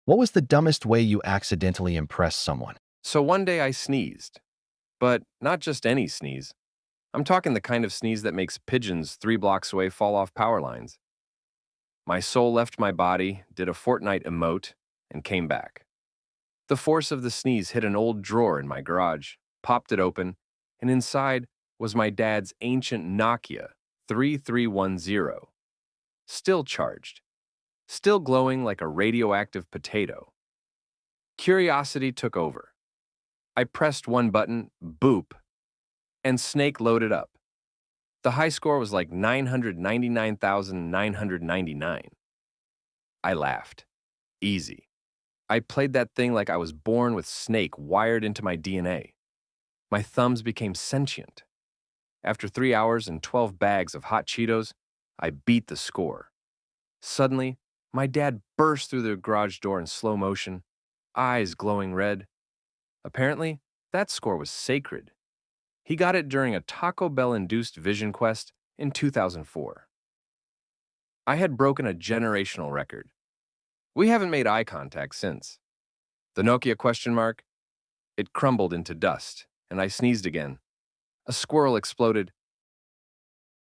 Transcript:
What was the dumbest way you accidentally impressed someone? So one day I sneezed, but not just any sneeze. I'm talking the kind of sneeze that makes pigeons 3 blocks away fall off power lines. My soul left my body, did a Fortnite emote, and came back. The force of the sneeze hit an old drawer in my garage, popped it open, and inside was my dad's ancient Nokia 3310, still charged, still glowing like a radioactive potato. Curiosity took over. I pressed one button, boop, and Snake loaded up. The high score was like 999,999. I laughed. Easy. I played that thing like I was born with Snake wired into my DNA. My thumbs became sentient. After 3 hours and 12 bags of hot Cheetos, I beat the score. Suddenly, my dad burst through the garage door in slow motion, eyes glowing red. Apparently, that score was sacred. He got it during a Taco Bell-induced vision quest in 2004. I had broken a generational record. We haven't made eye contact since. The Nokia question mark? It crumbled into dust, and I sneezed again. A squirrel exploded,